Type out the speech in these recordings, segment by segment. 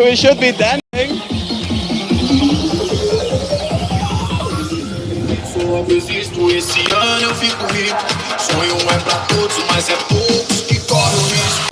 We should be dancing. Só existo esse ano, eu fico rico. Sonho é pra todos, mas é poucos que correm o risco.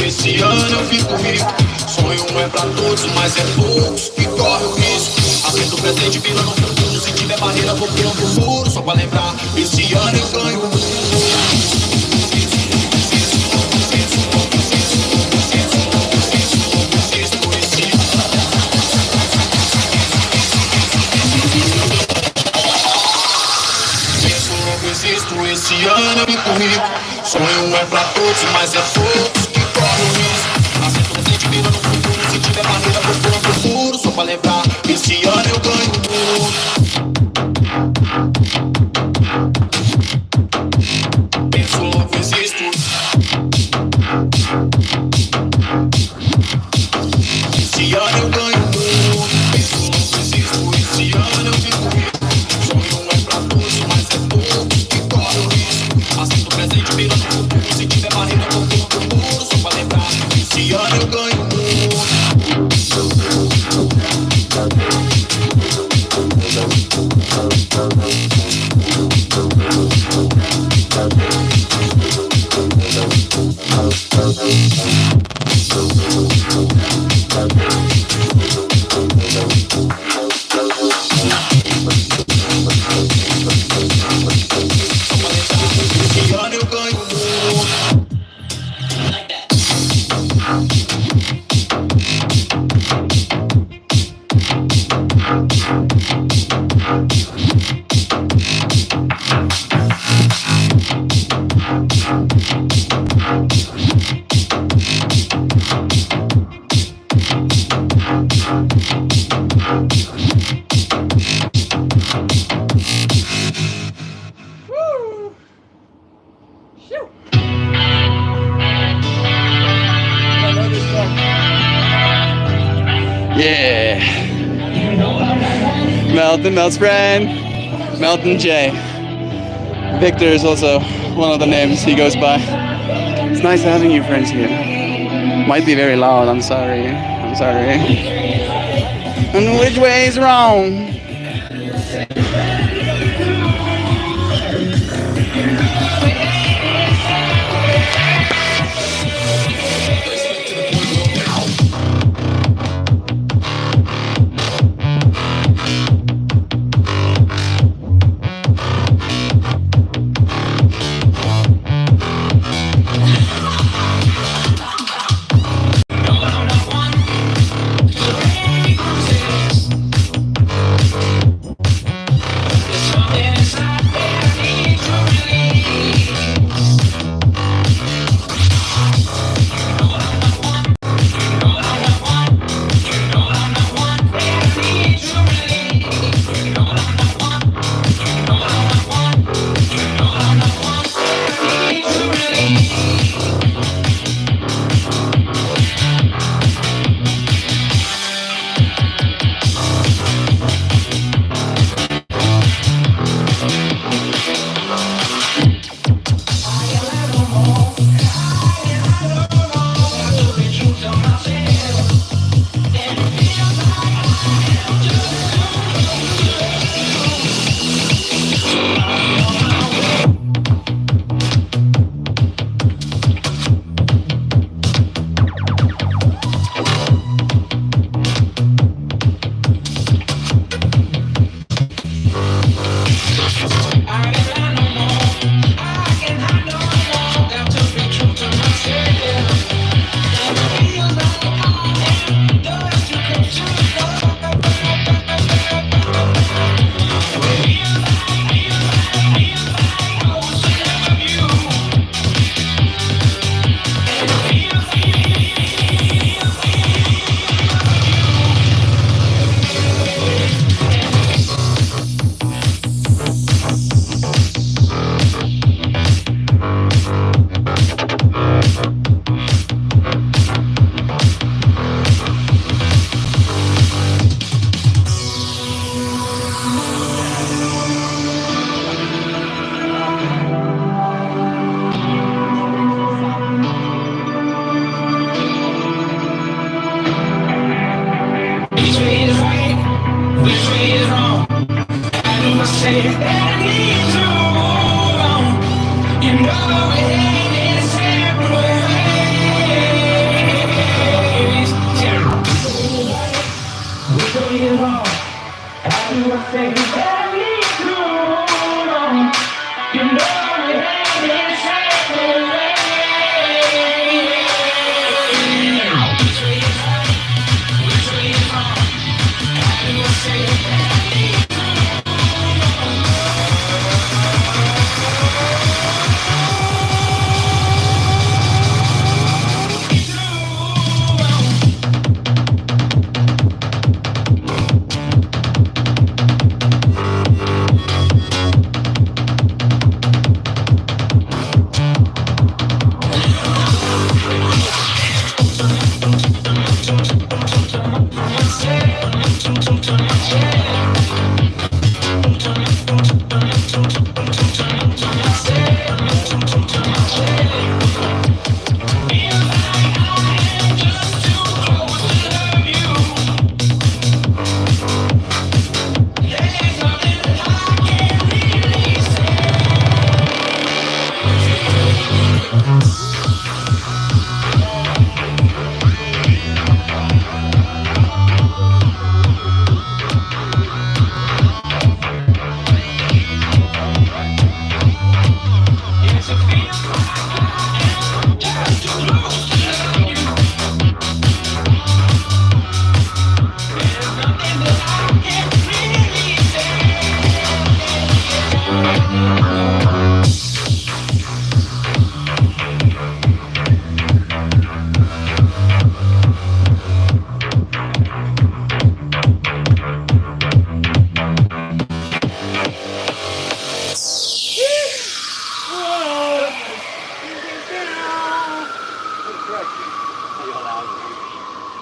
Esse ano eu fico rico. Sonho é pra todos, mas é poucos que correm o risco. Aceito o presente, vira no futuro. Se tiver barreira, vou pulando o muro. Só pra lembrar, esse ano eu ganho o mundo. Esse ano eu fico rico. Sonho é pra todos, mas é poucos que correm o risco. Aceito o presente, vira no futuro. Se tiver barreira, vou pulando o muro. Só pra lembrar, esse ano eu ganho o mundo. Penso, logo existo. Esse ano eu ganho o mundo. Penso, logo existo. Esse ano eu fico rico. Sonho é pra todos, mas é poucos que correm o risco. Aceito o presente, vira no futuro. Se tiver barreira, vou pulando o muro. Só pra lembrar, esse ano eu ganho o mundo. Esse ano eu ganho o mundo. Yeah. Melton, Mel's friend. Melton J. Victor is also one of the names he goes by. It's nice having you friends here. Might be very loud, I'm sorry. I'm sorry. And which way is wrong?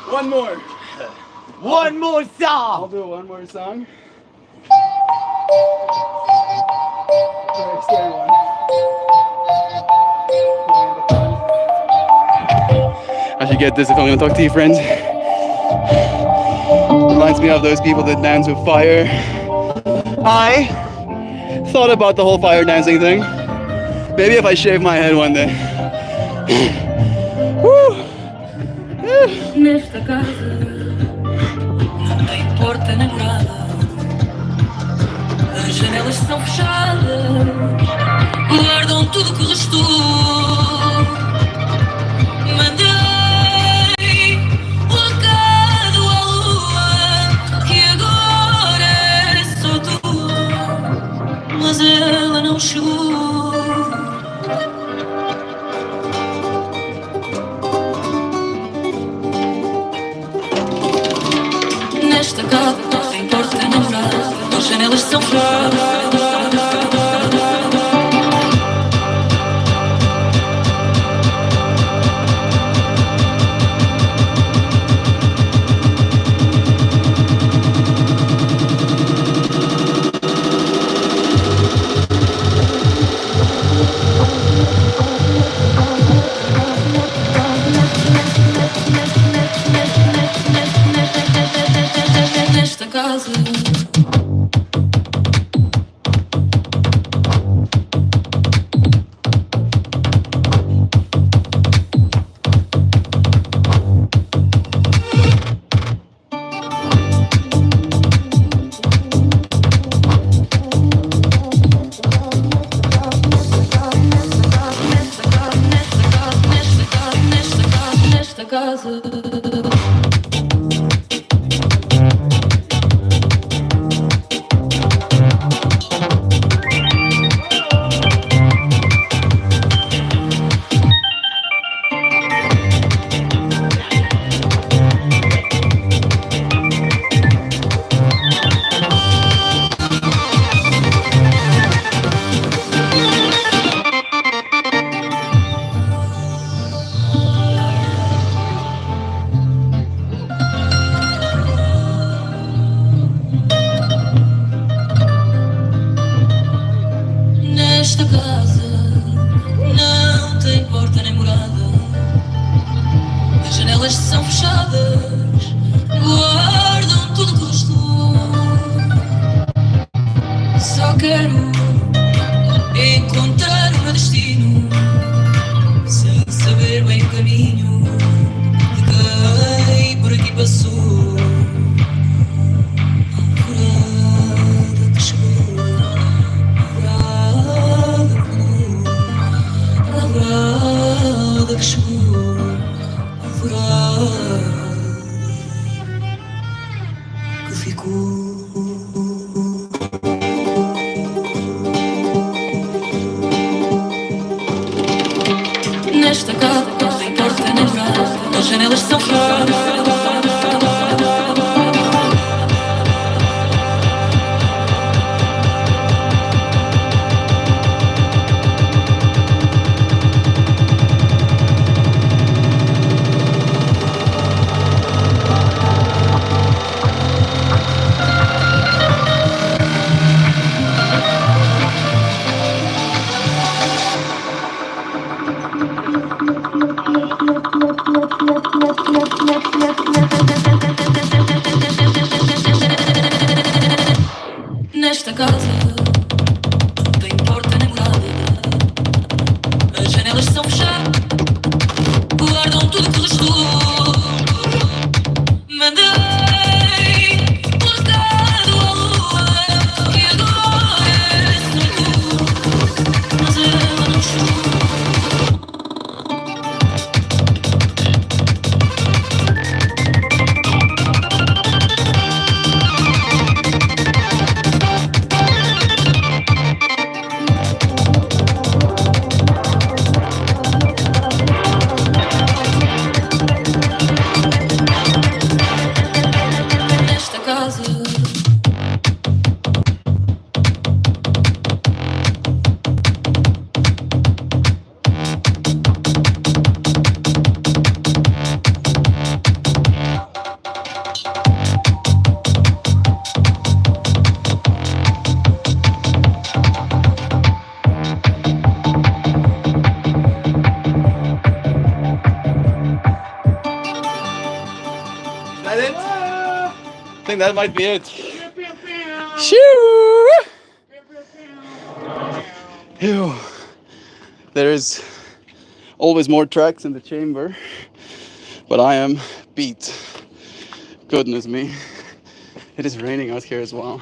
One more. One more I'll song. do one more song. Very scary one. I should get this if I'm gonna talk to you, friends. Reminds me of those people that dance with fire. I thought about the whole fire dancing thing. Maybe if I shave my head one day. Woo. Nesta casa não tem porta nem nada, as janelas estão fechadas, guardam tudo que restou. Mandei um recado à lua que agora é só tua, mas ela não chegou. Nesta casa não tem porta nem nada, as janelas são fechadas. Nesta casa Nesta casa não tem porta nem nada, as janelas são fechadas. Nesta casa não tem porta nem morada, as janelas são fechadas, guardam tudo que restou. Mandei um recado à lua e agora sou tu, mas ela não chegou. Nesta casa Is that it? I think that might be it. Shoo! Ew. There is always more tracks in the chamber, but I am beat. Goodness me. It is raining out here as well.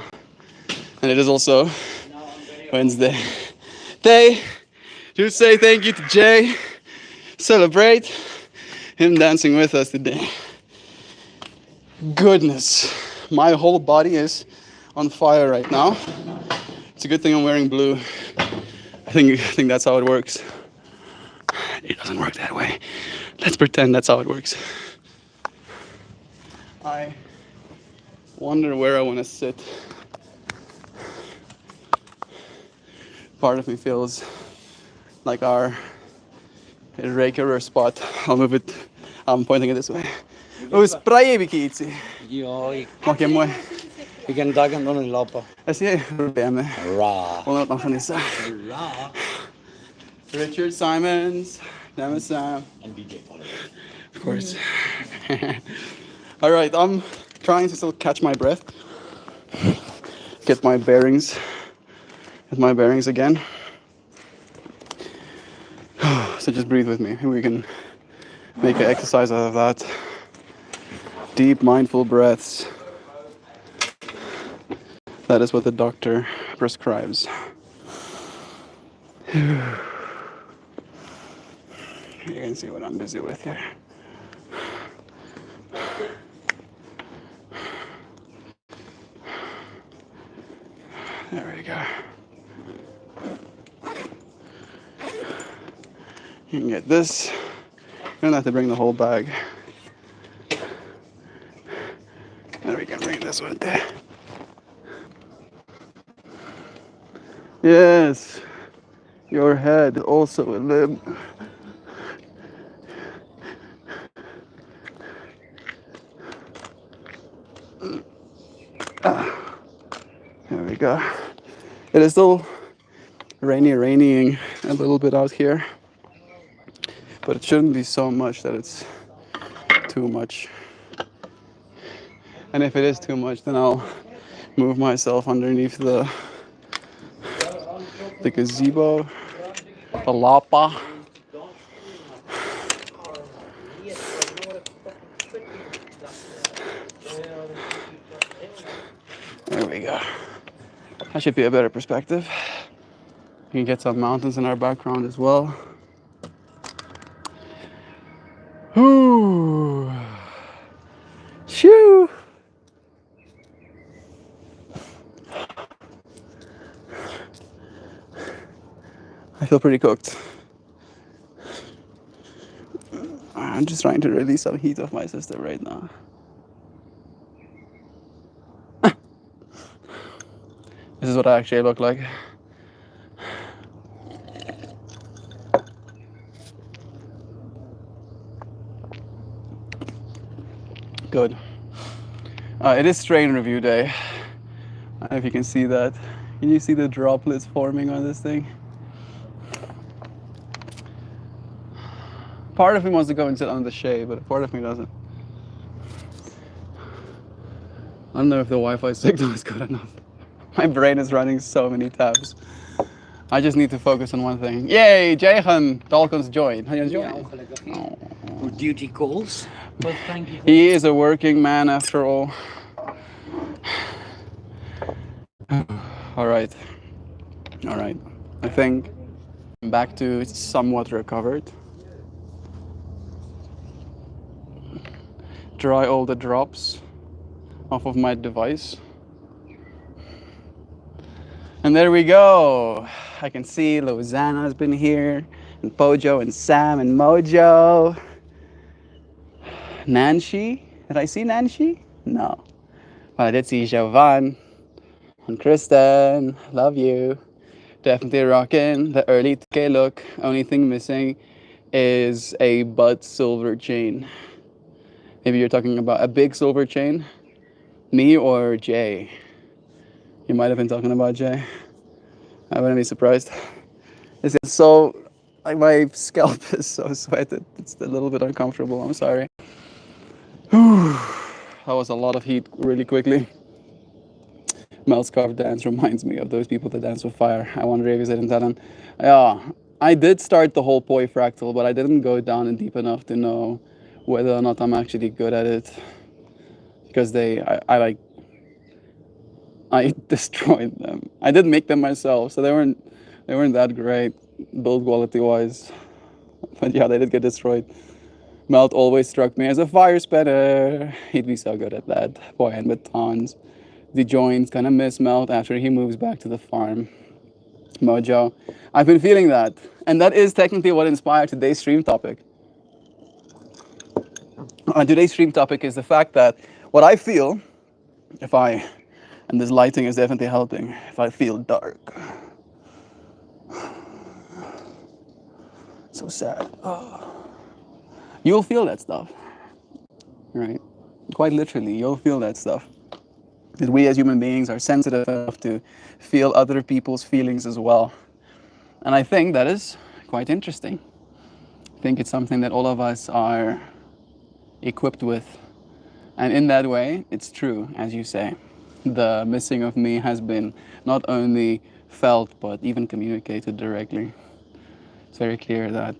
And it is also Wednesday. Day to say thank you to Jay. Celebrate him dancing with us today. Goodness, my whole body is on fire right now. It's a good thing I'm wearing blue. I think that's how it works. It doesn't work that way. Let's pretend that's how it works. I wonder where I want to sit. Part of me feels like our regular spot. I'll move it. I'm pointing it this way. Sprajevi kiitsi. Joo, Okei, moi. vilken dagen on loppa? Asi rupeamme. Raw. Olen Afghanistan. Raw. Richard Simons, Nama Sam. And DJ Pollard. Of course. All right, I'm trying to still catch my breath. Get my bearings. Get my bearings again. So just breathe with me. We can make an exercise out of that. Deep, mindful breaths. That is what the doctor prescribes. You can see what I'm busy with here. There we go. You can get this. You don't have to bring the whole bag. And we can bring this one there. Yes. Your head, also a limb. There we go. It is still raining a little bit out here, but it shouldn't be so much that it's too much. And if it is too much, then I'll move myself underneath the gazebo, the lapa. There we go. That should be a better perspective. You can get some mountains in our background as well. Ooh. Shoo. I feel pretty cooked. I'm just trying to release some heat off my system right now. This is what I actually look like. Good. It is strain review day. I don't know if you can see that. Can you see the droplets forming on this thing? Part of me wants to go and sit under the shade, but part of me doesn't. I don't know if the Wi-Fi signal is good enough. My brain is running so many tabs. I just need to focus on one thing. Yay, Jahan Dalton's joined. How you Ja, enjoying? ongelukkig niet. Voor duty calls. But thank you. He is a working man after all. All right. All right. I think I'm back to somewhat recovered. Dry all the drops off of my device. And there we go. I can see Lausanna's been here, and Pojo and Sam and Mojo. Nancy? Did I see Nancy? No. But I did see Jovan and Kristen. Love you. Definitely rocking the early TK look. Only thing missing is a butt silver chain. Maybe you're talking about a big silver chain. Me or Jay? You might have been talking about Jay. I wouldn't be surprised. It's so, like, my scalp is so sweated. It's a little bit uncomfortable. I'm sorry. That was a lot of heat really quickly. Mel's carved dance reminds me of those people that dance with fire. I wonder if I didn't tell them. Yeah, I did start the whole poi fractal, but I didn't go down in deep enough to know whether or not I'm actually good at it. Because I destroyed them. I did make them myself, so they weren't that great build quality wise. But yeah, they did get destroyed. Melt always struck me as a fire spanner. He'd be so good at that. Boy, and batons. The joints gonna miss Melt after he moves back to the farm. Mojo. I've been feeling that. And that is technically what inspired today's stream topic. Today's stream topic is the fact that what I feel, and this lighting is definitely helping, if I feel dark. So sad. Oh. You'll feel that stuff, right? Quite literally, you'll feel that stuff. Because we as human beings are sensitive enough to feel other people's feelings as well. And I think that is quite interesting. I think it's something that all of us are equipped with. And in that way, it's true, as you say. The missing of me has been not only felt, but even communicated directly. It's very clear that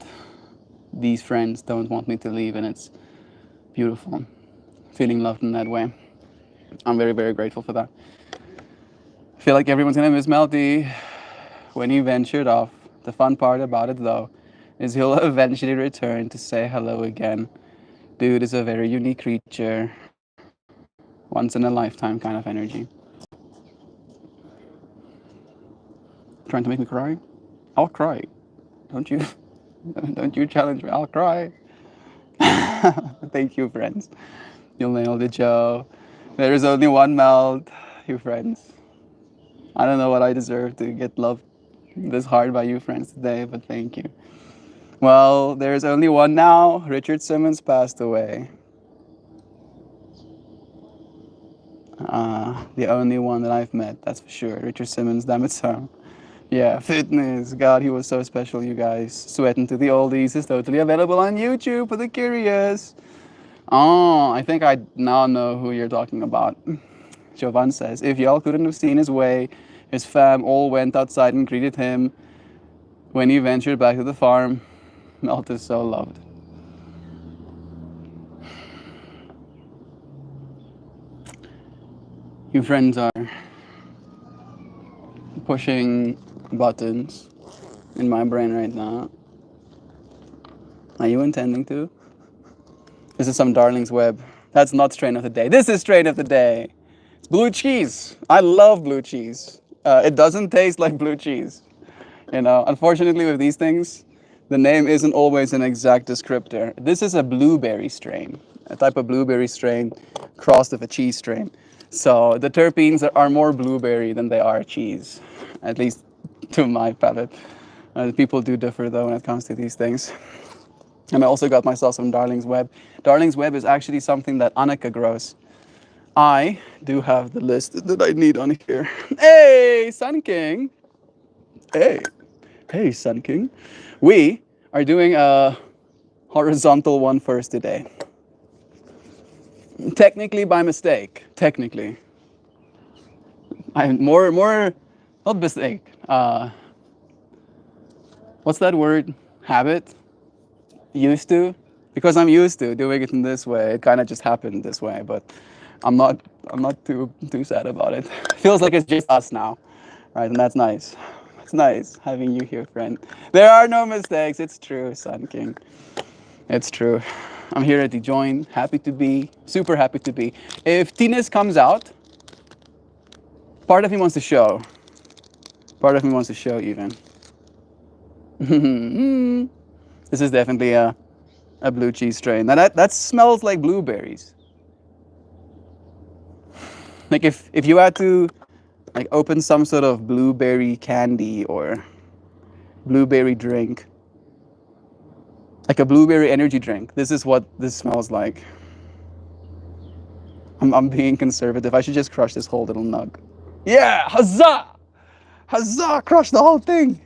these friends don't want me to leave, and it's beautiful. Feeling loved in that way. I'm very, very grateful for that. I feel like everyone's gonna miss Melty when he ventured off. The fun part about it, though, is he'll eventually return to say hello again. Dude is a very unique creature. Once in a lifetime kind of energy. Trying to make me cry? I'll cry. Don't you challenge me, I'll cry. Thank you, friends. You'll nail it, Joe. There is only one Melt, you friends. I don't know what I deserve to get loved this hard by you friends today, but thank you. Well, there's only one now. Richard Simmons passed away. The only one that I've met, that's for sure. Richard Simmons, damn it, so. Yeah, fitness. God, he was so special, you guys. Sweating to the oldies is totally available on YouTube for the curious. Oh, I think I now know who you're talking about. Jovan says, if y'all couldn't have seen his way, his fam all went outside and greeted him when he ventured back to the farm. Melt is so loved. You friends are pushing buttons in my brain right now. Are you intending to? This is some Darling's Web. That's not strain of the day. This is strain of the day. It's blue cheese. I love blue cheese. It doesn't taste like blue cheese. You know, unfortunately with these things, the name isn't always an exact descriptor. This is a blueberry strain, a type of blueberry strain crossed with a cheese strain. So the terpenes are more blueberry than they are cheese, at least to my palate. People do differ though when it comes to these things. And I also got myself some Darling's Web. Darling's Web is actually something that Annika grows. I do have the list that I need on here. Hey, Sun King. Hey, Sun King. We are doing a horizontal one first today. Technically by mistake. Technically. I'm more, not mistake. What's that word? Habit? Used to? Because I'm used to doing it in this way. It kind of just happened this way, but I'm not too sad about it. Feels like it's just us now, right? And that's nice. It's nice having you here, friend. There are no mistakes. It's true, Sun King. It's true. I'm here at the join. Happy to be. Super happy to be. If Tines comes out, part of me wants to show. Part of me wants to show even. This is definitely a blue cheese strain. Now that smells like blueberries. Like if you had to like open some sort of blueberry candy or blueberry drink, like a blueberry energy drink, this is what this smells like. I'm being conservative. I should just crush this whole little nug. Yeah, huzzah! Huzzah! Crush the whole thing.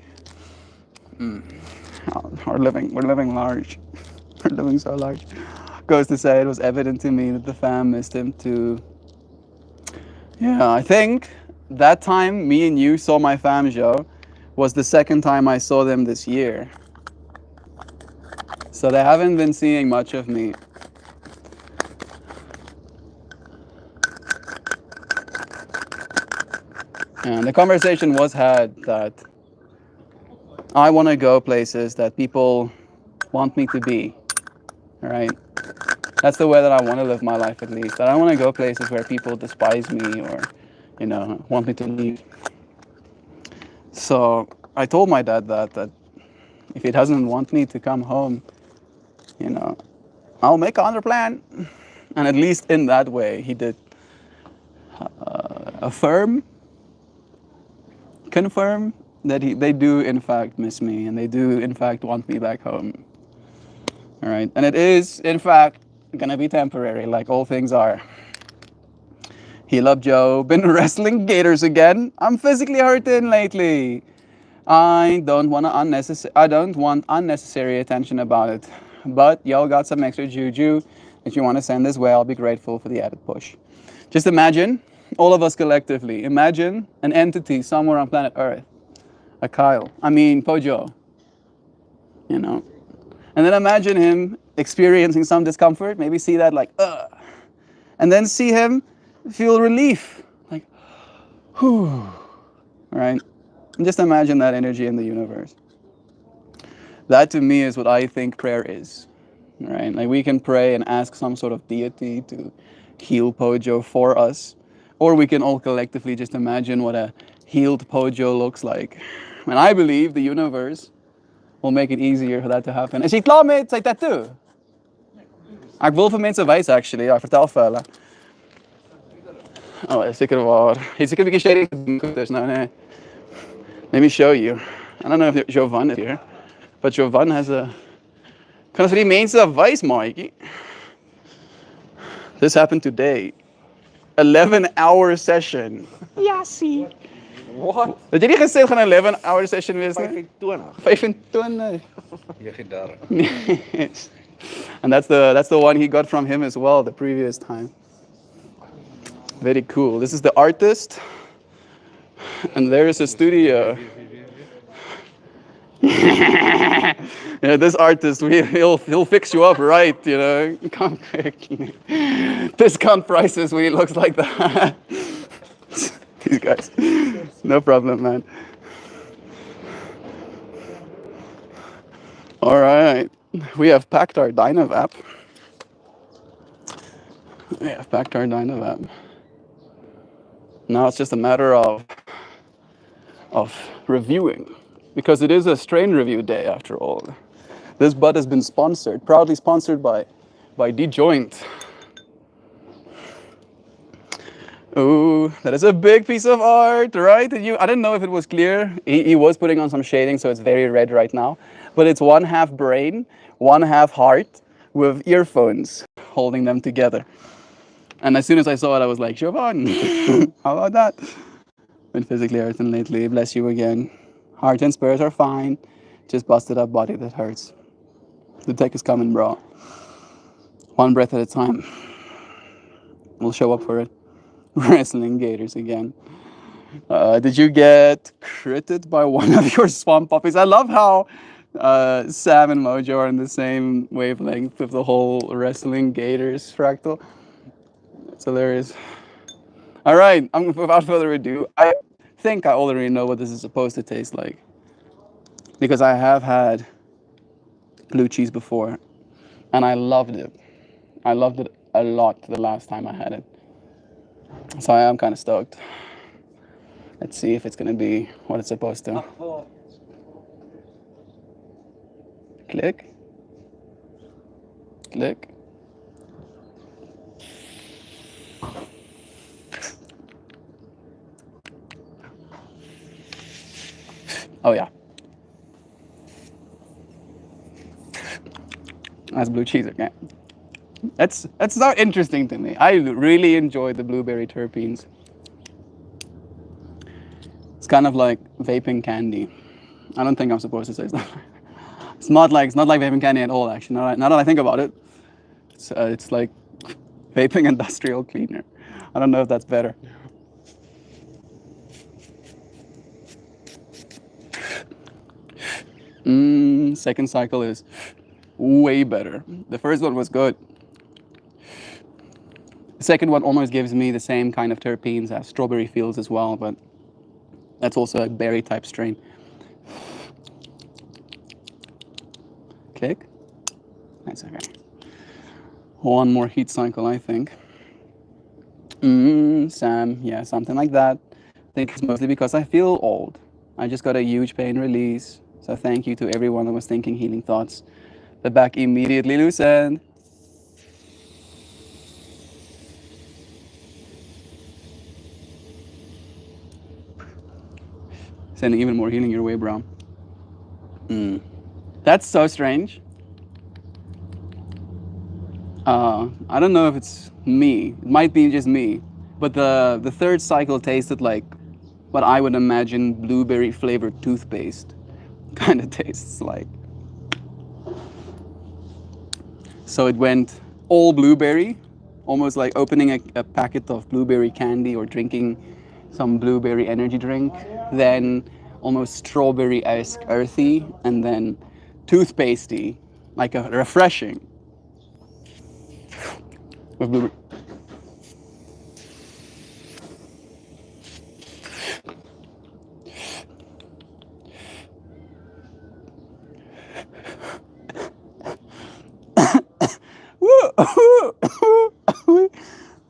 We're living large. We're living so large. Goes to say it was evident to me that the fam missed him too. Yeah, I think that time me and you saw my fam show was the second time I saw them this year. So they haven't been seeing much of me. And the conversation was had that I want to go places that people want me to be, all right? That's the way that I want to live my life, at least. I don't want to go places where people despise me or, you know, want me to leave. So I told my dad that if he doesn't want me to come home, you know, I'll make another plan. And at least in that way, he did confirm that they do in fact miss me and they do in fact want me back home. All right, and it is in fact gonna be temporary, like all things are. Heal up, Joe. Been wrestling gators again. I'm physically hurting lately. I don't want unnecessary attention about it. But y'all got some extra juju that you want to send this way. I'll be grateful for the added push. Just imagine, all of us collectively, imagine an entity somewhere on planet Earth. A Pojo. You know. And then imagine him experiencing some discomfort. Maybe see that like, ugh. And then see him feel relief. Like, whew. Right? And just imagine that energy in the universe. That to me is what I think prayer is. Right? Like we can pray and ask some sort of deity to heal Pojo for us. Or we can all collectively just imagine what a healed Pojo looks like. And I believe the universe will make it easier for that to happen. Is jy klaar met sy tattoo? Ek wil vir mense wys actually. Ja, vertel vir hulle. Oh, is seker waar. Jy's seker 'n bietjie shady goeders nou, nee. Let me show you. I don't know if Jovan is here, but Jovan has a... Kan ons vir die mense wys, maatjie? This happened today. 11-hour session. Ja, see. What? Het jy nie gesê het gaan 'n 11-hour session wees nie? 25. 25. Jy gee daar. Yes. And that's the one he got from him as well the previous time. Very cool. This is the artist. And there is a studio. Yeah, this artist, he'll fix you up right, you know. Discount prices when he looks like that. These guys. No problem, man. All right. We have packed our Dynavap. Now it's just a matter of reviewing because it is a strain review day after all. This bud has been sponsored, proudly sponsored by D-Joint. Ooh, that is a big piece of art, right? I didn't know if it was clear. He was putting on some shading, so it's very red right now. But it's one half brain, one half heart, with earphones holding them together. And as soon as I saw it, I was like, Siobhan, how about that? Been physically hurting lately, bless you again. Heart and spirit are fine, just busted up body that hurts. The tech is coming, bro. One breath at a time. We'll show up for it. Wrestling gators again. Did you get critted by one of your swamp puppies? I love how Sam and Mojo are in the same wavelength with the whole wrestling gators fractal. It's hilarious. All right, without further ado, I think I already know what this is supposed to taste like, because I have had blue cheese before, and I loved it. I loved it a lot the last time I had it. So I am kind of stoked. Let's see if it's gonna be what it's supposed to. Click. Click. Oh yeah. That's blue cheese again. That's not interesting to me. I really enjoy the blueberry terpenes. It's kind of like vaping candy. I don't think I'm supposed to say that. It's not like vaping candy at all, actually. Now that I think about it, it's like vaping industrial cleaner. I don't know if that's better. Second cycle is way better. The first one was good. The second one almost gives me the same kind of terpenes as strawberry fields as well, but that's also a berry type strain. Click. That's okay. One more heat cycle, I think. Sam, yeah, something like that. I think it's mostly because I feel old. I just got a huge pain release. So thank you to everyone that was thinking healing thoughts. The back immediately loosened. Sending even more healing your way, bro. That's so strange. I don't know if it's me. It might be just me. But the third cycle tasted like what I would imagine blueberry flavored toothpaste kind of tastes like. So it went all blueberry, almost like opening a packet of blueberry candy or drinking some blueberry energy drink, then almost strawberry-esque earthy, and then toothpastey, like a refreshing with blueberry.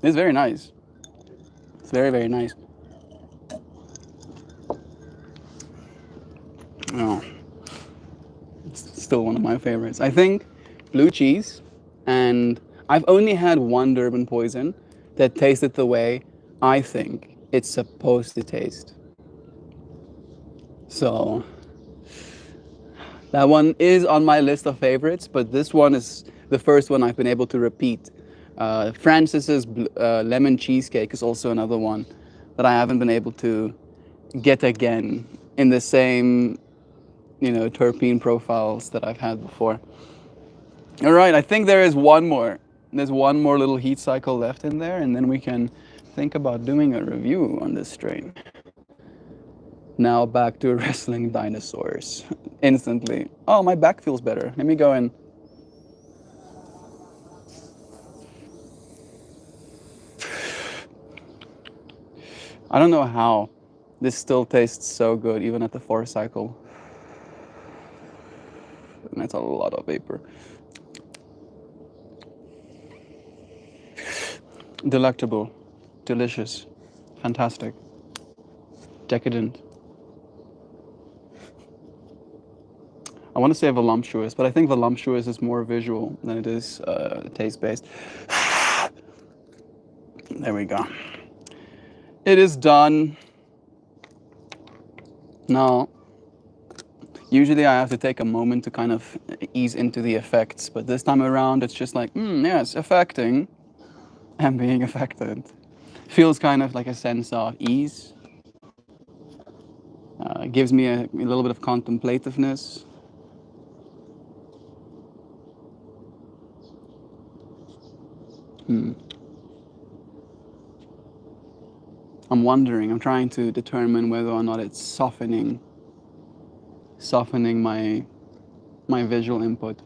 It's very nice. It's very, very nice. Oh, it's still one of my favorites. I think blue cheese, and I've only had one Durban poison that tasted the way I think it's supposed to taste. So that one is on my list of favorites, but this one is the first one I've been able to repeat. Francis's lemon cheesecake is also another one that I haven't been able to get again in the same, terpene profiles that I've had before. All right, I think there is one more. There's one more little heat cycle left in there, and then we can think about doing a review on this strain. Now back to wrestling dinosaurs. Instantly. Oh, my back feels better. Let me go in. I don't know how this still tastes so good, even at the 4th cycle. And that's a lot of vapor. Delectable, delicious, fantastic, decadent. I want to say voluptuous, but I think voluptuous is more visual than it is taste-based. There we go. It is done. Now, usually I have to take a moment to kind of ease into the effects, but this time around it's just like, yes, affecting and being affected. Feels kind of like a sense of ease. Gives me a little bit of contemplativeness. I'm wondering, I'm trying to determine whether or not it's softening my visual input.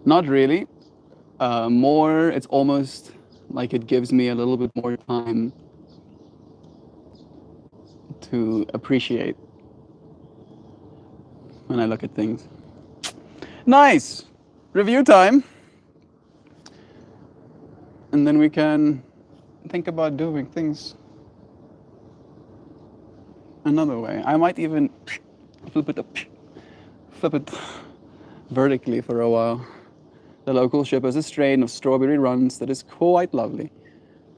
Not really. More, it's almost like it gives me a little bit more time to appreciate when I look at things. Nice! Review time. And then we can think about doing things another way. I might even flip it vertically for a while. The local ship has a strain of strawberry runs that is quite lovely.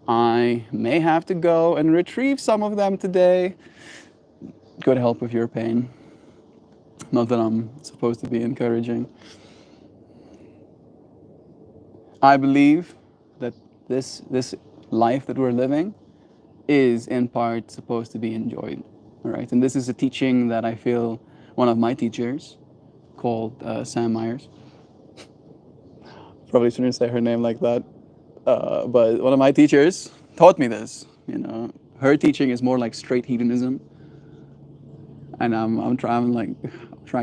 I may have to go and retrieve some of them today. Good help with your pain. Not that I'm supposed to be encouraging. I believe that this life that we're living is in part supposed to be enjoyed. All right, and this is a teaching that I feel one of my teachers, called Sam Myers. Probably shouldn't say her name like that, but one of my teachers taught me this. You know, her teaching is more like straight hedonism, and I'm trying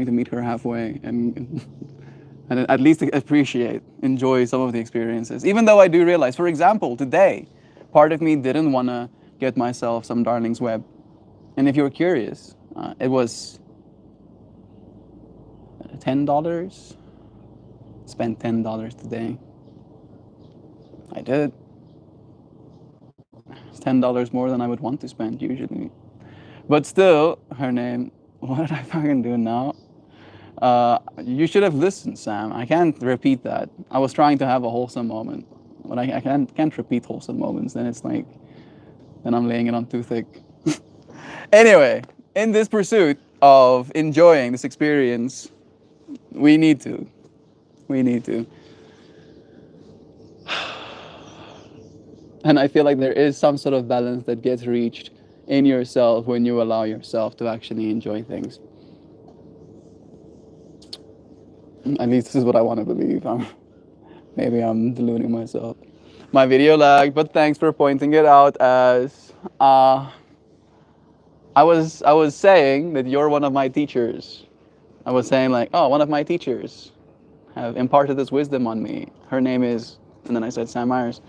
to meet her halfway and at least appreciate, enjoy some of the experiences. Even though I do realize, for example, today, part of me didn't want to get myself some Darling's Web. And if you're curious, it was $10. Spent $10 today. I did. It's $10 more than I would want to spend usually. But still, her name, what did I fucking do now? You should have listened, Sam. I can't repeat that. I was trying to have a wholesome moment. But I can't repeat wholesome moments. Then it's like, then I'm laying it on too thick. Anyway, in this pursuit of enjoying this experience, we need to. And I feel like there is some sort of balance that gets reached in yourself when you allow yourself to actually enjoy things. At least this is what I want to believe. Maybe I'm deluding myself. My video lagged, but thanks for pointing it out. As I was saying that you're one of my teachers. I was saying like, oh, one of my teachers have imparted this wisdom on me. Her name is, and then I said Sam Myers.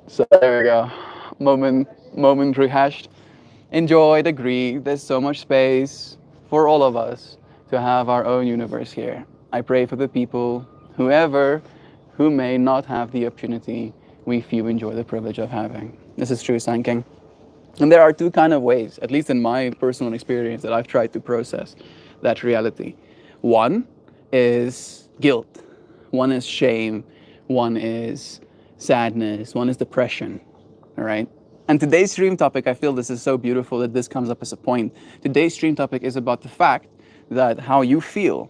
So there we go. Moment rehashed. Enjoyed, agreed. There's so much space for all of us to have our own universe here. I pray for the people, who may not have the opportunity we few enjoy the privilege of having. This is true, Sanking. And there are two kind of ways, at least in my personal experience, that I've tried to process that reality. One is guilt. One is shame. One is sadness. One is depression. All right? And today's stream topic, I feel this is so beautiful that this comes up as a point. Today's stream topic is about the fact that how you feel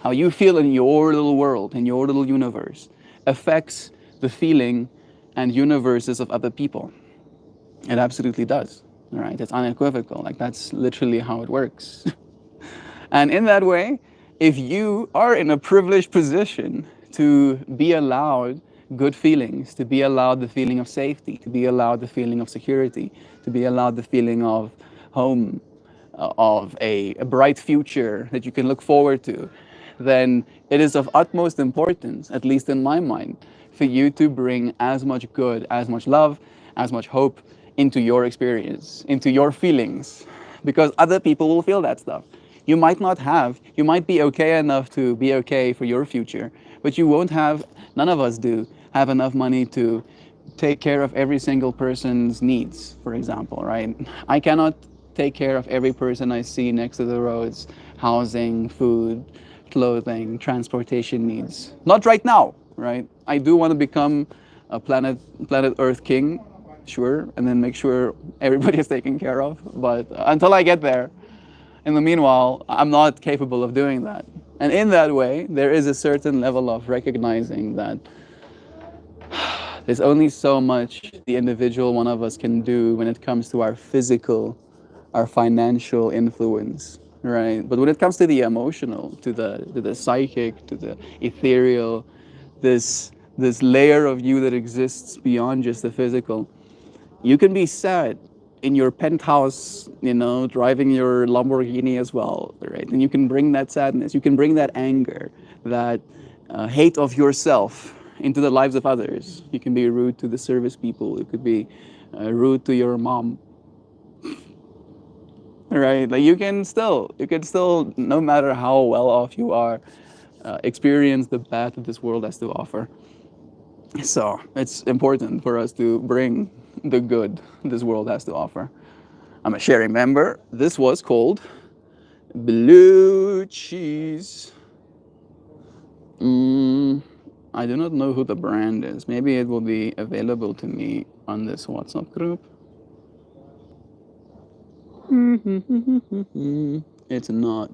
in your little world, in your little universe, affects the feeling and universes of other people. It absolutely does. All right? It's unequivocal. Like, that's literally how it works. And in that way, if you are in a privileged position to be allowed good feelings, to be allowed the feeling of safety, to be allowed the feeling of security, to be allowed the feeling of home, of a bright future that you can look forward to, then it is of utmost importance, at least in my mind, for you to bring as much good, as much love, as much hope into your experience, into your feelings, because other people will feel that stuff. You might be okay enough to be okay for your future, but you won't have, none of us do, have enough money to take care of every single person's needs, for example, right? I cannot take care of every person I see next to the roads, housing, food, clothing, transportation needs. Not right now, right? I do want to become a planet Earth king, sure, and then make sure everybody is taken care of. But until I get there, in the meanwhile, I'm not capable of doing that. And in that way, there is a certain level of recognizing that there's only so much the individual one of us can do when it comes to our physical, our financial influence, right? But when it comes to the emotional, to the psychic, to the ethereal, this layer of you that exists beyond just the physical, you can be sad in your penthouse, you know, driving your Lamborghini as well, right? And you can bring that sadness, you can bring that anger, that hate of yourself into the lives of others. You can be rude to the service people. You could be rude to your mom, right? Like you can still, no matter how well off you are, experience the bad that this world has to offer. So it's important for us to bring the good this world has to offer. I'm a sharing member. This was called Blue Cheese. I do not know who the brand is. Maybe it will be available to me on this WhatsApp group. It's not.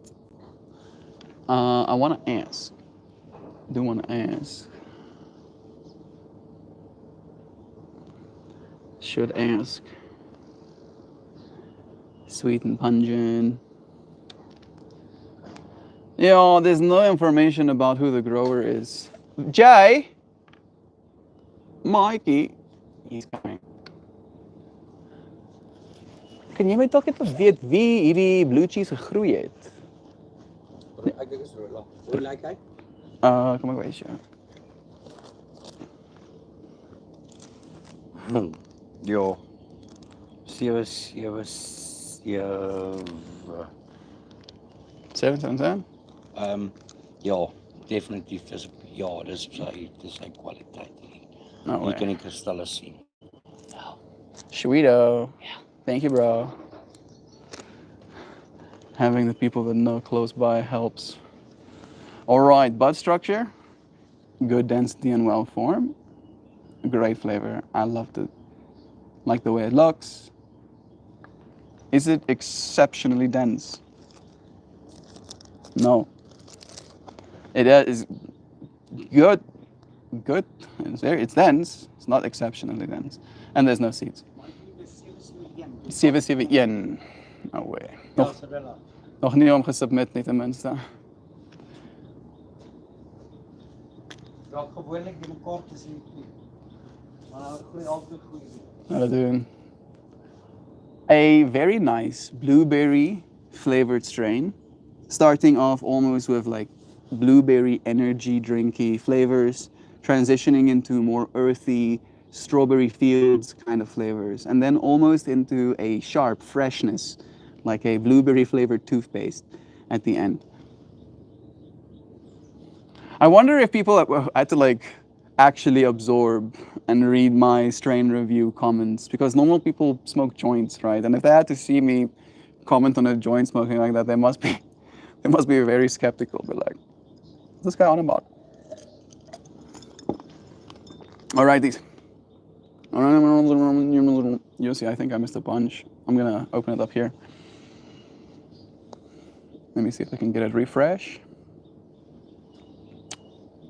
I want to ask. Do want to ask. Should ask. Sweet and pungent. Yeah, there's no information about who the grower is. Jay? Mikey? He's coming. Kan jy my dalk net weet wie hierdie blue cheese gegroei het? Ek dink is Rola. Hoe lyk hy? Kom ek wys jou. Ja. 777? Ja, definitief is ja, dis sy kwaliteit. No Jy way. kan die kristalle sien. Sweeto. Yeah. Thank you, bro. Having the people that know close by helps. All right, bud structure. Good density and well formed. Great flavor. I loved it. Like the way it looks. Is it exceptionally dense? No. It is good. Good. It's dense. It's not exceptionally dense. And there's no seeds. 771. No way. Nog niet omgesubmit, niet tenminste. Raak gewoonlik die mekaar te sien. Maar groei altyd goed. What doing? A very nice blueberry flavored strain, starting off almost with like blueberry energy drinky flavors, transitioning into more earthy strawberry fields kind of flavors, and then almost into a sharp freshness, like a blueberry flavored toothpaste at the end. I wonder if people had to like actually absorb and read my strain review comments, because normal people smoke joints, right? And if they had to see me comment on a joint smoking like that, they must be very skeptical. But like, what's this guy on about? All right, these. You'll see, I think I missed a bunch. I'm gonna open it up here. Let me see if I can get it refresh.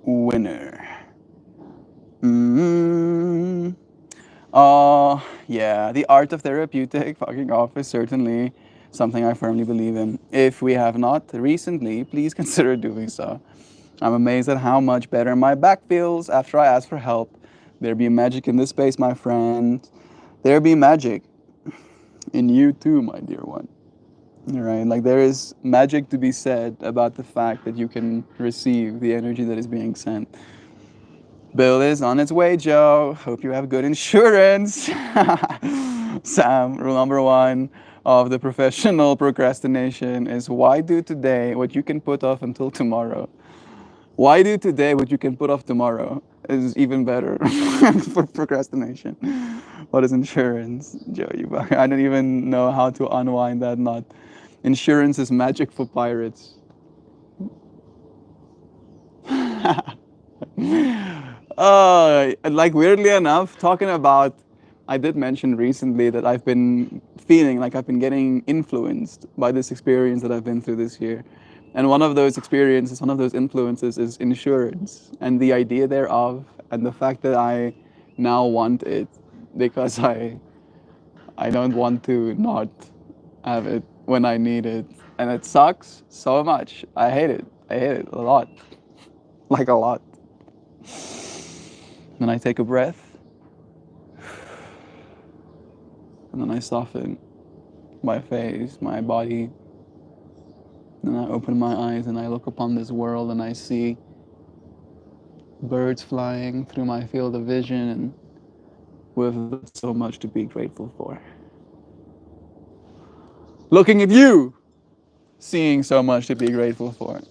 Winner. Yeah, the art of therapeutic fucking off is certainly something I firmly believe in. If we have not recently, please consider doing so. I'm amazed at how much better my back feels after I ask for help. There be magic in this space, my friend. There be magic in you too, my dear one. All right, like there is magic to be said about the fact that you can receive the energy that is being sent. Bill is on its way, Joe. Hope you have good insurance. Sam, rule number 1 of the professional procrastination is why do today what you can put off until tomorrow? Why do today what you can put off tomorrow is even better for procrastination. What is insurance, Joey? I don't even know how to unwind that knot. Insurance is magic for pirates. Like weirdly enough, talking about, I did mention recently that I've been feeling like I've been getting influenced by this experience that I've been through this year. And one of those experiences, one of those influences is insurance and the idea thereof and the fact that I now want it because I don't want to not have it when I need it. And it sucks so much. I hate it. I hate it a lot. Like a lot. Then I take a breath. And then I soften my face, my body. Then I open my eyes and I look upon this world and I see birds flying through my field of vision and with so much to be grateful for. Looking at you, seeing so much to be grateful for.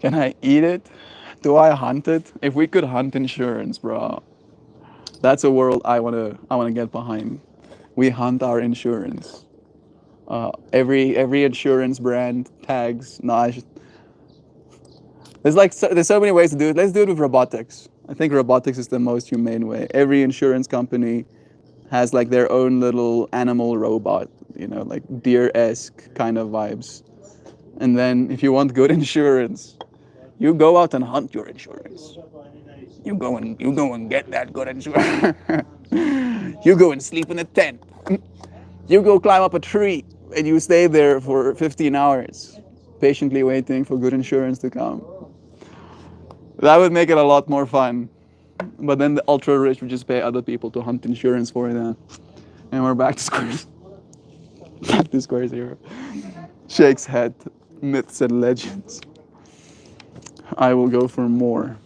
Can I eat it? Do I hunt it? If we could hunt insurance, bro, that's a world I wanna get behind. We hunt our insurance. Every insurance brand tags. No, there's so many ways to do it. Let's do it with robotics. I think robotics is the most humane way. Every insurance company has like their own little animal robot, you know, like deer-esque kind of vibes. And then if you want good insurance, you go out and hunt your insurance. You go and get that good insurance. You go and sleep in a tent. You go climb up a tree and you stay there for 15 hours, patiently waiting for good insurance to come. That would make it a lot more fun. But then the ultra rich would just pay other people to hunt insurance for them. And we're back to square zero. Shakes head, myths and legends. I will go for more.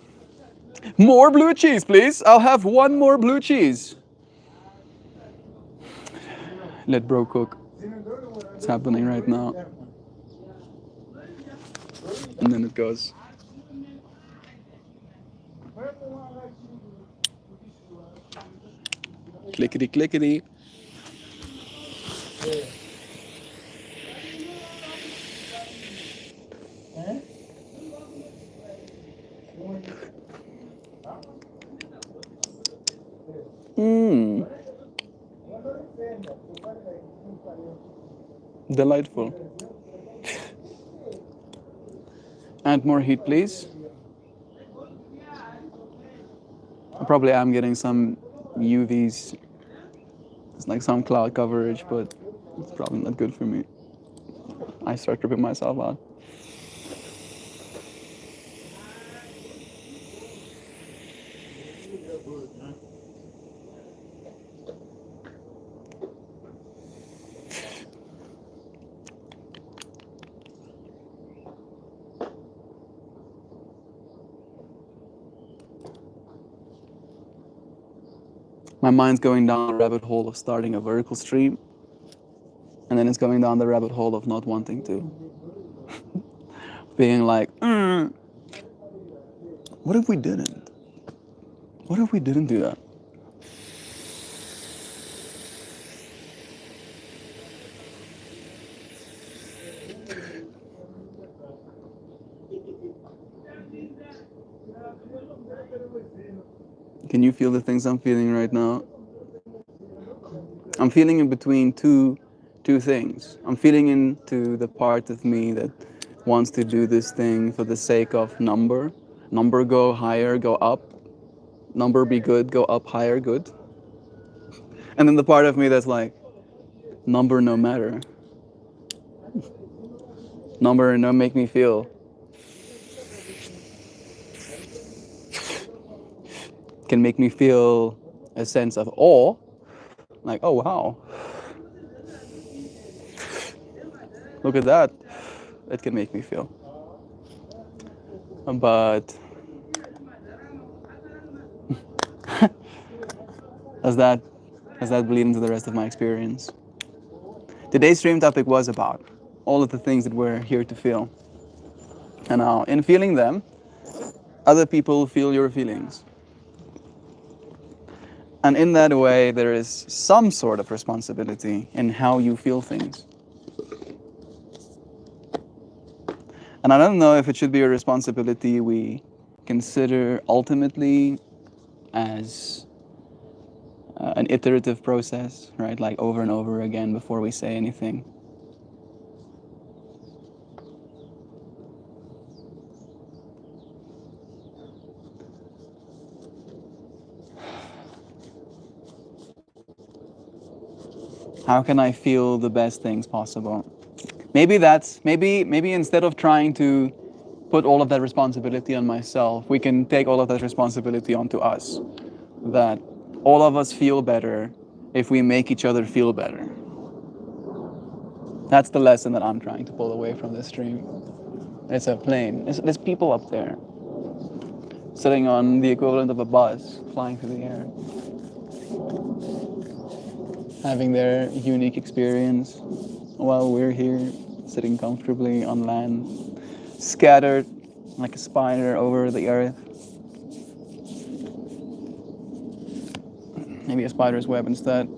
More blue cheese, please. I'll have one more blue cheese. Let bro cook. It's happening right now. And then it goes. Clickety clickety. Delightful. Add more heat, please. I probably am getting some UVs. It's like some cloud coverage, but it's probably not good for me. I start tripping myself out. My mind's going down the rabbit hole of starting a vertical stream, and then it's going down the rabbit hole of not wanting to. Being like, what if we didn't? What if we didn't do that? Can you feel the things I'm feeling right now? I'm feeling in between two things. I'm feeling into the part of me that wants to do this thing for the sake of number. Number go higher, go up. Number be good, go up higher, good. And then the part of me that's like, number no matter. Number no make me feel. Can make me feel a sense of awe, like, oh wow, look at that. It can make me feel. But does that bleed into the rest of my experience? Today's stream topic was about all of the things that we're here to feel. And now, in feeling them, other people feel your feelings. And in that way, there is some sort of responsibility in how you feel things. And I don't know if it should be a responsibility we consider ultimately as an iterative process, right? Like over and over again before we say anything. How can I feel the best things possible? Maybe instead of trying to put all of that responsibility on myself, we can take all of that responsibility onto us. That all of us feel better if we make each other feel better. That's the lesson that I'm trying to pull away from this stream. It's a plane. There's people up there sitting on the equivalent of a bus flying through the air, having their unique experience while we're here sitting comfortably on land, scattered like a spider over the earth. Maybe a spider's web instead.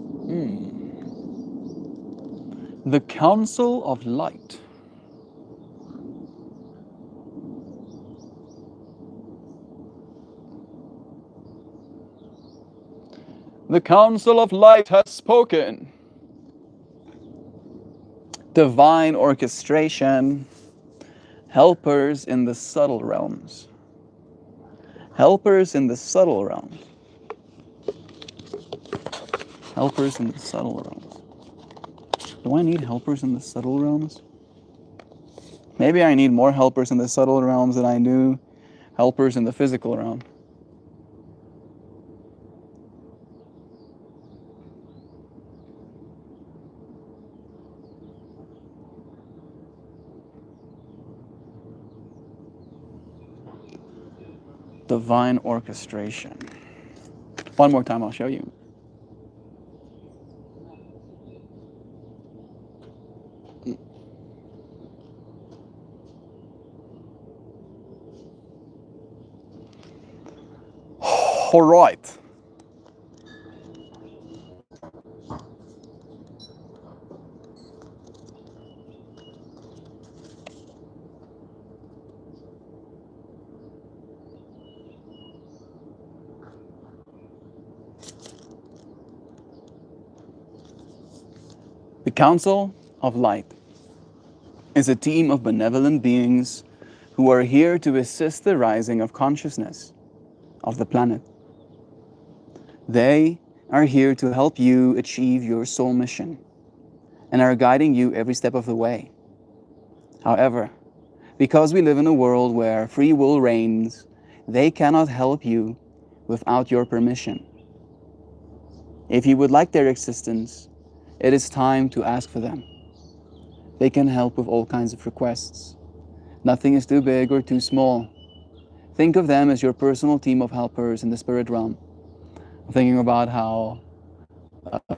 The Council of Light. The Council of Light has spoken. Divine orchestration. Helpers in the subtle realms. Helpers in the subtle realms. Helpers in the subtle realms. Do I need helpers in the subtle realms? Maybe I need more helpers in the subtle realms than I do helpers in the physical realm. Divine orchestration. One more time, I'll show you. All right. The Council of Light is a team of benevolent beings who are here to assist the rising of consciousness of the planet. They are here to help you achieve your soul mission and are guiding you every step of the way. However, because we live in a world where free will reigns, they cannot help you without your permission. If you would like their assistance, it is time to ask for them. They can help with all kinds of requests. Nothing is too big or too small. Think of them as your personal team of helpers in the spirit realm. I'm thinking about how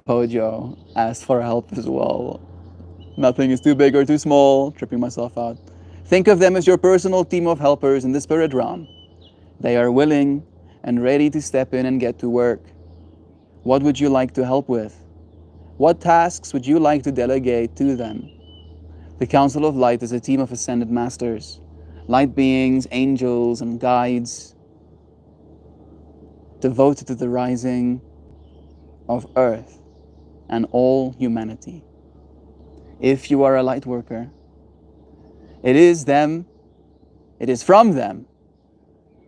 Pojo asked for help as well. Nothing is too big or too small, tripping myself out. Think of them as your personal team of helpers in the spirit realm. They are willing and ready to step in and get to work. What would you like to help with? What tasks would you like to delegate to them? The Council of Light is a team of ascended masters, light beings, angels, and guides, devoted to the rising of Earth and all humanity. If you are a light worker, it is from them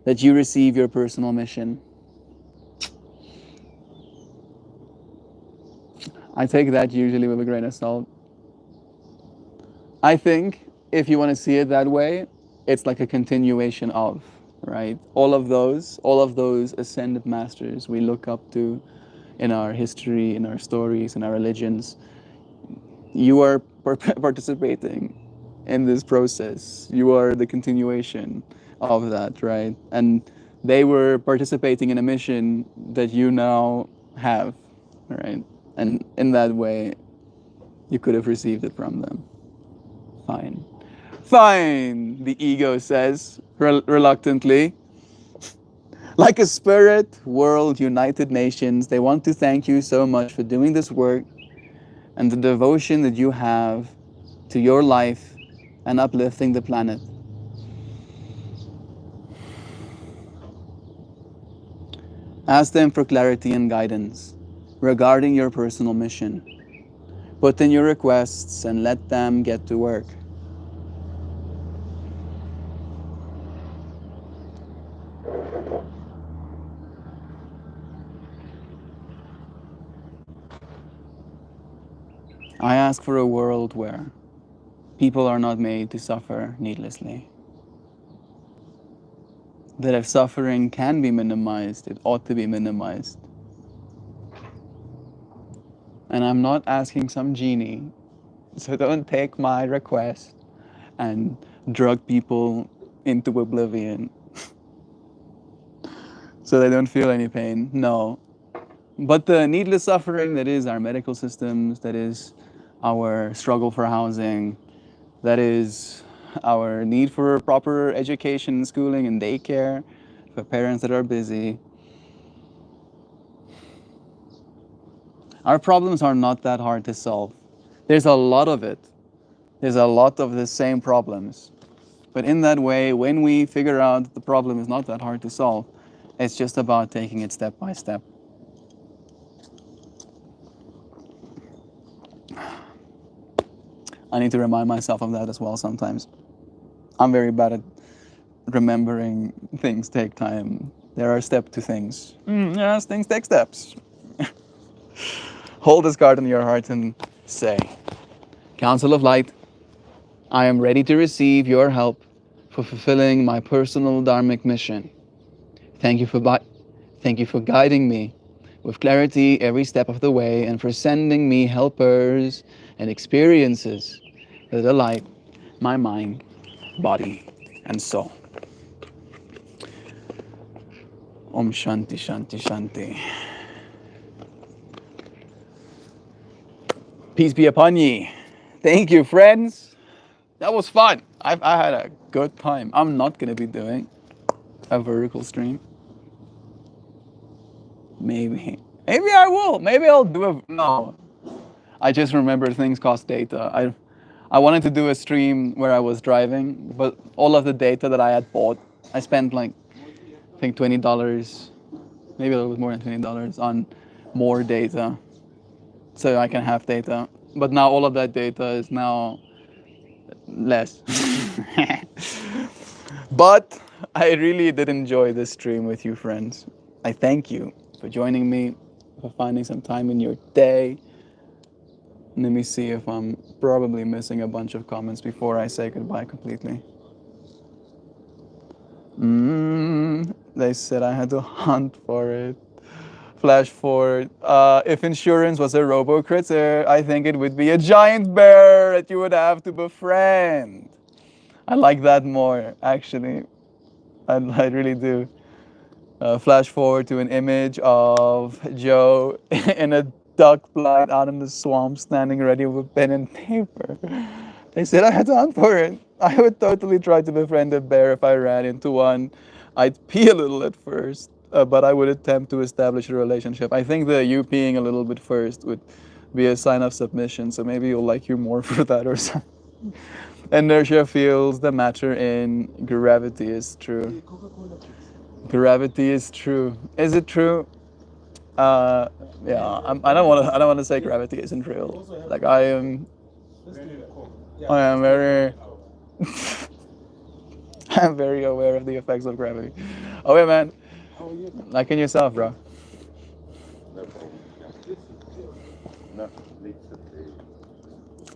that you receive your personal mission. I take that usually with a grain of salt. I think if you want to see it that way, it's like a continuation of, right? All of those ascended masters we look up to in our history, in our stories, in our religions. You are participating in this process. You are the continuation of that, right? And they were participating in a mission that you now have, right? And in that way, you could have received it from them. Fine. Fine, the ego says, reluctantly. Like a spirit, world, United Nations, they want to thank you so much for doing this work and the devotion that you have to your life and uplifting the planet. Ask them for clarity and guidance regarding your personal mission. Put in your requests and let them get to work. I ask for a world where people are not made to suffer needlessly. That if suffering can be minimized, it ought to be minimized. And I'm not asking some genie, so don't take my request and drug people into oblivion so they don't feel any pain. No. But the needless suffering that is our medical systems, that is our struggle for housing, that is our need for proper education, schooling, and daycare for parents that are busy. Our problems are not that hard to solve. There's a lot of it. There's a lot of the same problems. But in that way, when we figure out that the problem is not that hard to solve, it's just about taking it step by step. I need to remind myself of that as well sometimes. I'm very bad at remembering things take time. There are steps to things. Yes, things take steps. Hold this card in your heart and say, Council of Light, I am ready to receive your help for fulfilling my personal dharmic mission. Thank you for guiding me with clarity every step of the way and for sending me helpers and experiences that delight my mind, body, and soul. Om Shanti Shanti Shanti. Peace be upon ye. Thank you, friends. That was fun. I had a good time. I'm not going to be doing a vertical stream. Maybe I will. Maybe I'll do a... No. I just remember things cost data. I wanted to do a stream where I was driving, but all of the data that I had bought, I spent like, I think $20, maybe a little bit more than $20 on more data so I can have data. But now all of that data is now less. But I really did enjoy this stream with you, friends. I thank you for joining me, for finding some time in your day. Let me see if I'm probably missing a bunch of comments before I say goodbye completely. They said I had to hunt for it. Flash forward. If insurance was a robo-critter, I think it would be a giant bear that you would have to befriend. I like that more, actually. I really do. Flash forward to an image of Joe in a duck blind out in the swamp standing ready with pen and paper. They said I had to hunt for it. I would totally try to befriend a bear if I ran into one. I'd pee a little at first, but I would attempt to establish a relationship. I think that you peeing a little bit first would be a sign of submission, so maybe you'll like you more for that or something. Inertia feels the matter in gravity is true. Gravity is true. Is it true? Yeah, I don't want to say gravity isn't real. Like I am very I'm very aware of the effects of gravity. Oh yeah, man. Like in yourself, bro.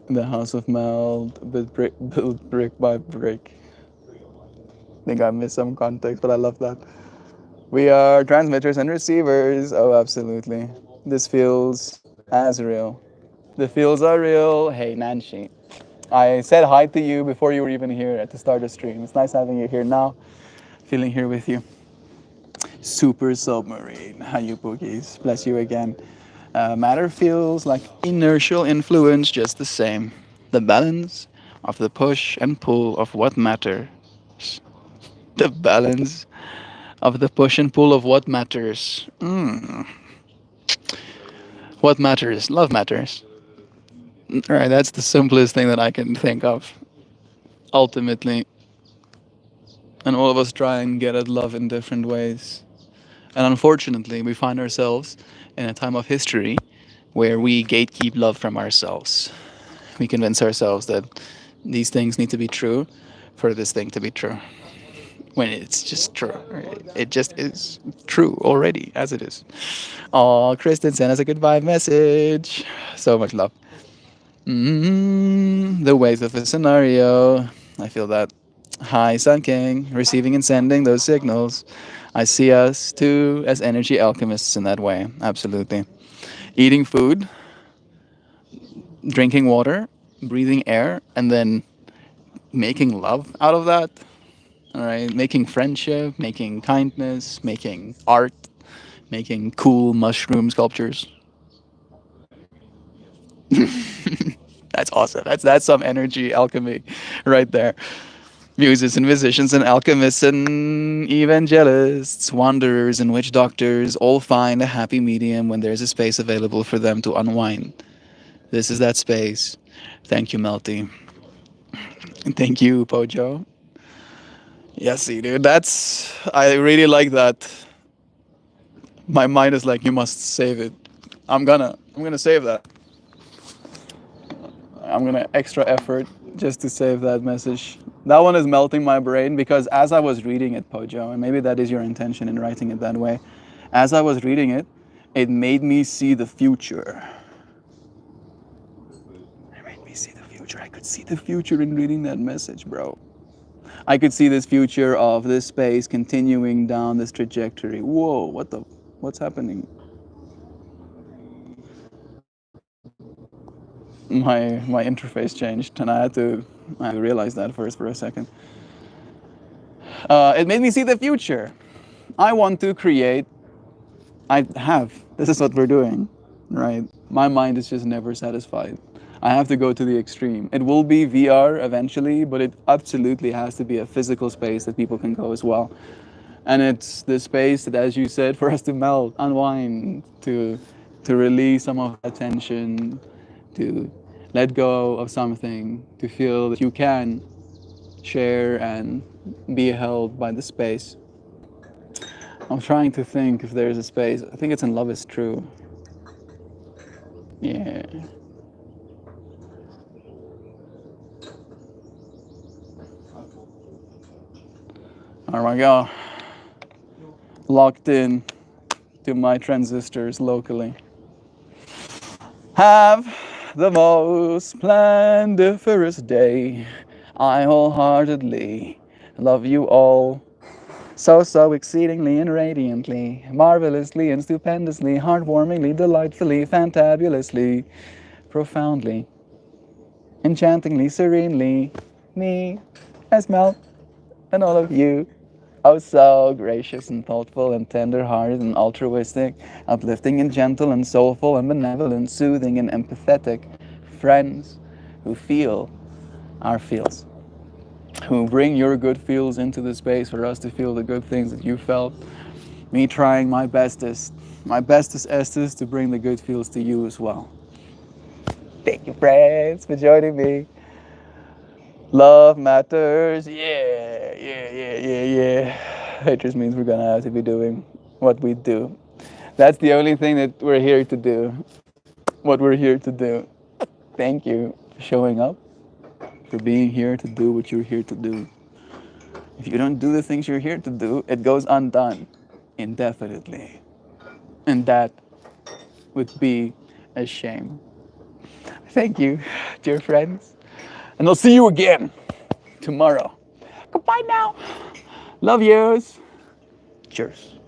The House of Meld, built brick by brick. I think I missed some context, but I love that. We are transmitters and receivers. Oh, absolutely. This feels as real. The feels are real. Hey, Nancy. I said hi to you before you were even here at the start of the stream. It's nice having you here now. Feeling here with you. Super Submarine. How you boogies. Bless you again. Matter feels like inertial influence just the same. The balance of the push and pull of what matters. The balance of the push and pull of what matters. What matters? Love matters. All right, that's the simplest thing that I can think of. Ultimately, and all of us try and get at love in different ways. And unfortunately, we find ourselves in a time of history where we gatekeep love from ourselves. We convince ourselves that these things need to be true for this thing to be true. When it's just true. It just is true already, as it is. Oh, Kristen sent us a goodbye message. So much love. The ways of a scenario. I feel that. Hi, Sun King. Receiving and sending those signals. I see us too as energy alchemists in that way. Absolutely. Eating food, drinking water, breathing air, and then making love out of that. All right. Making friendship, making kindness, making art, making cool mushroom sculptures. That's awesome. That's some energy alchemy right there. Muses and musicians and alchemists and evangelists, wanderers and witch doctors all find a happy medium when there's a space available for them to unwind. This is that space. Thank you, Melty. And thank you, Pojo. Yes, dude. I really like that. My mind is like, you must save it. I'm gonna save that. I'm gonna extra effort just to save that message. That one is melting my brain because as I was reading it, Pojo, and maybe that is your intention in writing it that way, as I was reading it, it made me see the future. It made me see the future. I could see the future in reading that message, bro. I could see this future of this space continuing down this trajectory. Whoa, what's happening? My interface changed, and I had to realize that first for a second. It made me see the future. I want to create. I have. This is what we're doing, right? My mind is just never satisfied. I have to go to the extreme. It will be VR eventually, but it absolutely has to be a physical space that people can go as well. And it's the space that, as you said, for us to melt, unwind, to release some of that tension, to let go of something, to feel that you can share and be held by the space. I'm trying to think if there's a space. I think it's in Love is True. Yeah. There we go. Locked in to my transistors locally. Have the most splendiferous day. I wholeheartedly love you all. So exceedingly and radiantly, marvelously and stupendously, heartwarmingly, delightfully, fantabulously, profoundly, enchantingly, serenely, me, Esmel, and all of you. Oh, so gracious and thoughtful and tender-hearted and altruistic, uplifting and gentle and soulful and benevolent, soothing and empathetic friends who feel our feels, who bring your good feels into the space for us to feel the good things that you felt. Me trying my bestest Estes to bring the good feels to you as well. Thank you, friends, for joining me. Love matters. Yeah. It just means we're gonna have to be doing what we do. That's the only thing that we're here to do. What we're here to do. Thank you for showing up, for being here to do what you're here to do. If you don't do the things you're here to do, it goes undone indefinitely. And that would be a shame. Thank you, dear friends. And I'll see you again tomorrow. Goodbye now. Love yous. Cheers.